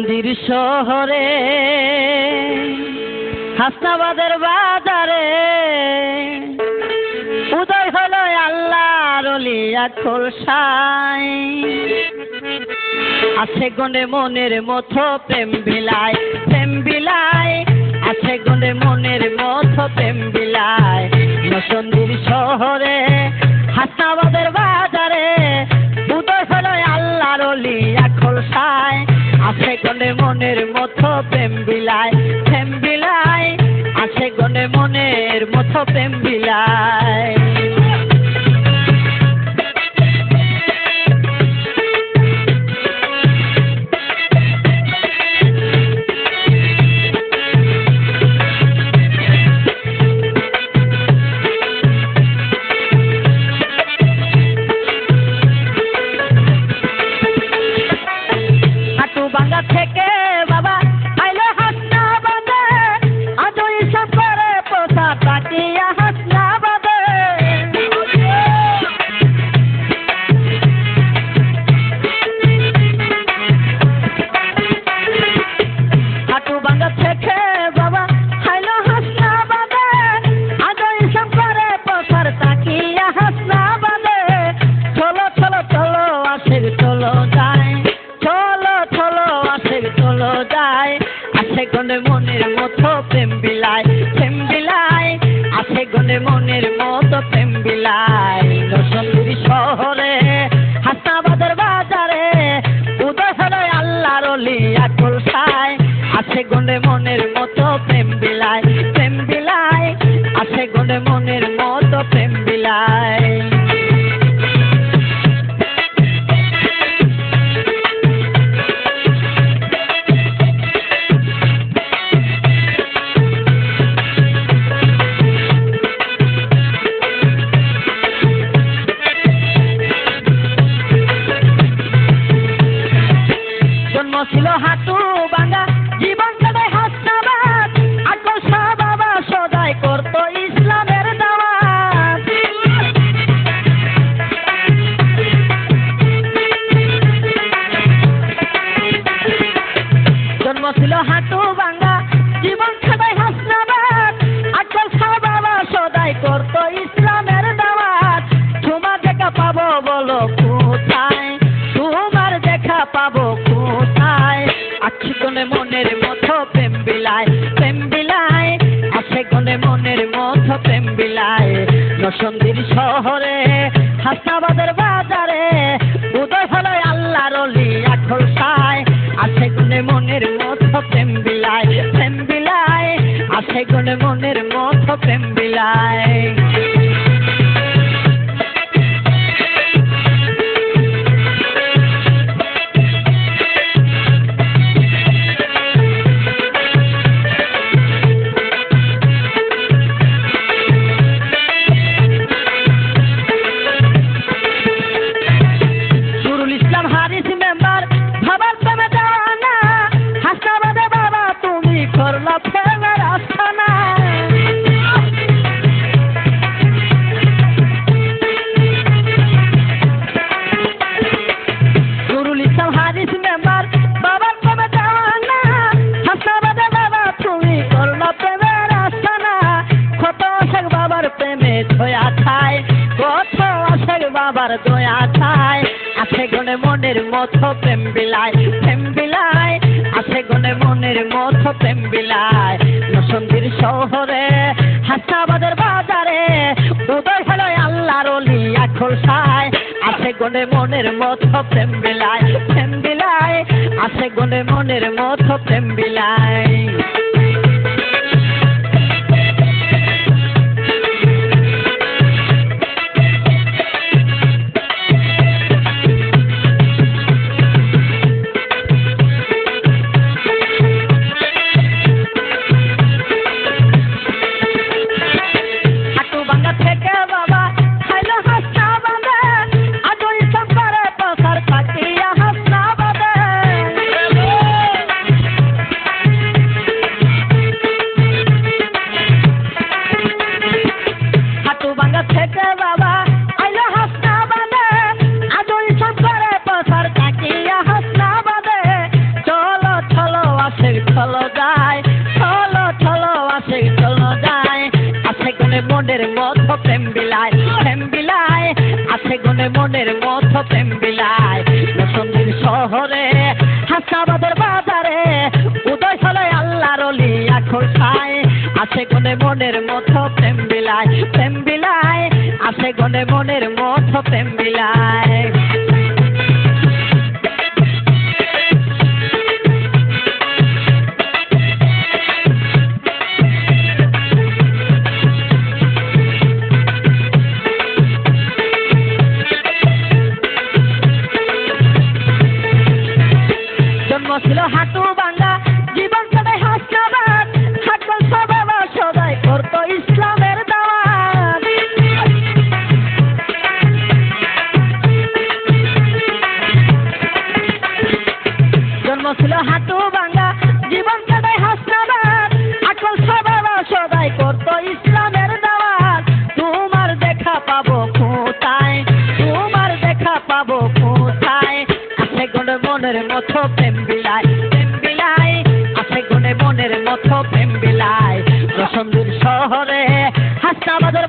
নরসন্দির শহরে হাসনাবাদের বাজারে উদয় হলো আল্লাহর ওলি আখল সাই। আছে গনে মনের মতো প্রেম বিলায়, প্রেম বিলায়, আছে গনে মনের মতো প্রেম বিলায়। নরসন্দির শহরে হাসনাবাদের বাজারে উদয় হলো আল্লাহর ওলি আখল সাই। আছে গনে মনের মতো প্রেম বিলায়, প্রেম বিলায়, আছে গনে মনের মতো প্রেম বিলায়। থেকে বাবা আইলো হাসনাবাদে, আজ ইসব করে পোষা তাকিয়া হাসনাবাদে। হাটু বাঙ্গা থেকে বাবা আইলো হাসনাবাদে, আজ ইসব করে পোষার তাকিয়া হাসনাবাদে। চলো চলো চলো আসে চলো যায়, চলো যায়, আছে গনে মনের মতো প্রেম বিলায়, প্রেম বিলায়, আছে গনে মনের মতো প্রেম বিলায়। নরসন্দির শহরে হাসনাবাদের বাজারে উদয় হলো আল্লাহর ওলি আখল সাই। আছে গনে মনের মতো প্রেম বিলায়, প্রেম বিলায়, আছে গনে মনের মতো প্রেম বিলায়। ছিল হাটু বাঙ্গা জীবন কাটায় হাসনাবাদ, আখল শাহ বাবা সদাই করতো ইসলামের দাওয়াত। জন্ম ছিল হাটু বাঙ্গা জীবন কাটায় হাসনাবাদ, আখল শাহ বাবা সদাই করতো ইসলামের দাওয়াত। তোমার দেখা পাবো বলো কোথায়, তোমার দেখা পাবো কোথায়। আছে গনে মনের মতো প্রেম বিলায়, প্রেম বিলায়, আছে গনে মনের মতো প্রেম বিলায়। নরসন্দির শহরে হাসনাবাদের বাজারে উদয় হলো আল্লাহর ওলি আখল সাই। আছে গনে মনের মতো প্রেম বিলায়, প্রেম বিলায়, আছে গনে মনের মতো প্রেম বিলায়। বাবার দয়া চাই, আছে গনে মনের মতো প্রেম বিলায়, প্রেম বিলায়, আছে গনে মনের মতো প্রেম বিলায়। নরসন্দির শহরে হাসনাবাদের বাজারে উদয় হলো আল্লাহর ওলি আখল সাই। আছে গনে মনের মতো প্রেম বিলায়, প্রেম বিলায়, আছে গনে মনের মতো প্রেম বিলায়। চলো যায়, চলো চলো আসে চলো যায়, আসে গুনে মনের মতো প্রেম বিলায়, প্রেম বিলায়, আসে গুনে মনের মতো প্রেম বিলায়। নতুন শহরে হাসাবাদের বাজারে উদয় হলো আল্লাহর ওলি এখন খায়, আসে গুনে মনের মতো প্রেম বিলায়, প্রেম বিলায়, আসে গুনে মনের মতো প্রেম বিলায়। জন্ম ছিল হাঁটু ভাঙা, জীবন কাটায় হাসনাবাদ, হাঁটল সবাব সদাই করতো ইসলামের দাওয়াত। জন্ম ছিল হাঁটু ভাঙা, জীবন কাটায় হাসনাবাদ, হাঁটল সবাব সদাই করতো ইসলামের দাওয়াত। তোমার দেখা পাবো কোথায়, তোমার দেখা পাবো কোথায়, আসে গুনে মনের মতো প্রেম বিলায়, প্রেম বিলায়, আসে গুনে মনের মতো প্রেম বিলায়। রসুলপুর শহরে হাসনাবাদের